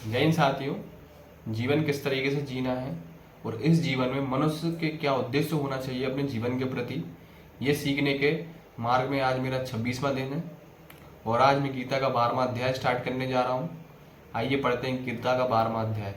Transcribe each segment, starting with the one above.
जय हिंद साथियों। जीवन किस तरीके से जीना है और इस जीवन में मनुष्य के क्या उद्देश्य होना चाहिए अपने जीवन के प्रति, ये सीखने के मार्ग में आज मेरा 26वां दिन है और आज मैं गीता का 12वां अध्याय स्टार्ट करने जा रहा हूँ। आइए पढ़ते हैं गीता का 12वां अध्याय।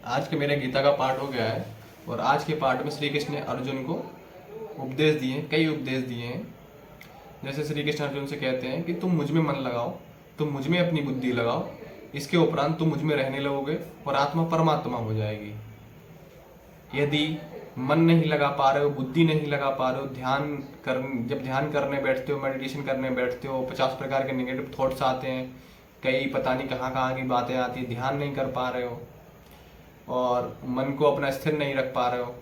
आज के मेरे गीता का पाठ हो गया है और आज के पाठ में श्री कृष्ण ने अर्जुन को उपदेश दिए, कई उपदेश दिए हैं। जैसे श्री कृष्ण अर्जुन से कहते हैं कि तुम मुझ में मन लगाओ, तुम मुझ में अपनी बुद्धि लगाओ, इसके उपरांत तुम मुझ में रहने लगोगे और आत्मा परमात्मा हो जाएगी। यदि मन नहीं लगा पा रहे हो, बुद्धि नहीं लगा पा रहे हो, जब ध्यान करने बैठते हो, मेडिटेशन करने बैठते हो, 50 प्रकार के नेगेटिव थॉट्स आते हैं, कई पता नहीं कहाँ कहाँ की बातें आती है, ध्यान नहीं कर पा रहे हो और मन को अपना स्थिर नहीं रख पा रहे हो,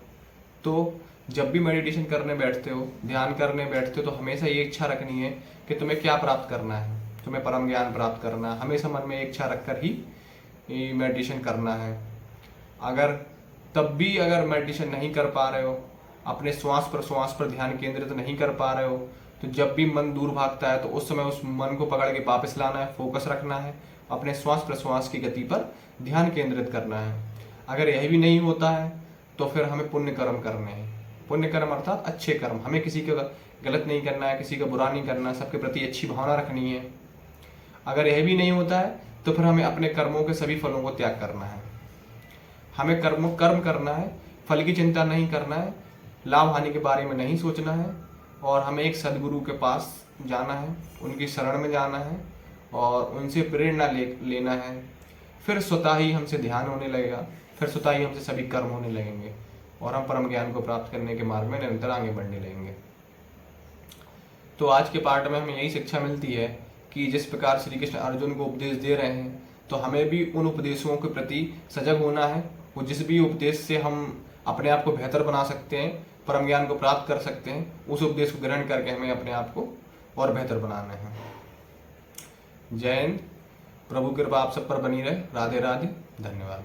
तो जब भी मेडिटेशन करने बैठते हो, ध्यान करने बैठते हो, तो हमेशा ये इच्छा रखनी है कि तुम्हें क्या प्राप्त करना है, तुम्हें परम ज्ञान प्राप्त करना है। हमेशा मन में इच्छा रखकर ही मेडिटेशन करना है। अगर मेडिटेशन नहीं कर पा रहे हो, अपने श्वास पर ध्यान केंद्रित नहीं कर पा रहे हो, तो जब भी मन दूर भागता है तो उस समय उस मन को पकड़ के वापस लाना है, फोकस रखना है, अपने श्वास प्रश्वास की गति पर ध्यान केंद्रित करना है। अगर यह भी नहीं होता है तो फिर हमें पुण्य कर्म करने हैं। पुण्य कर्म अर्थात अच्छे कर्म। हमें किसी का गलत नहीं करना है, किसी का बुरा नहीं करना है, सबके प्रति अच्छी भावना रखनी है। अगर यह भी नहीं होता है तो फिर हमें अपने कर्मों के सभी फलों को त्याग करना है। हमें कर्म करना है, फल की चिंता नहीं करना है, लाभ हानि के बारे में नहीं सोचना है और हमें एक सदगुरु के पास जाना है, उनकी शरण में जाना है और उनसे प्रेरणा लेना है। फिर स्वतः ही हमसे ध्यान होने लगेगा, फिर स्वतः ही हमसे सभी कर्म होने लगेंगे और हम परम ज्ञान को प्राप्त करने के मार्ग में निरंतर आगे बढ़ने लगेंगे। तो आज के पाठ में हमें यही शिक्षा मिलती है कि जिस प्रकार श्री कृष्ण अर्जुन को उपदेश दे रहे हैं, तो हमें भी उन उपदेशों के प्रति सजग होना है। वो जिस भी उपदेश से हम अपने आप को बेहतर बना सकते हैं, परम ज्ञान को प्राप्त कर सकते हैं, उस उपदेश को ग्रहण करके हमें अपने आप को और बेहतर बनाना है। जय हिंद। प्रभु कृपा आप सब पर बनी रहे। राधे राधे। धन्यवाद।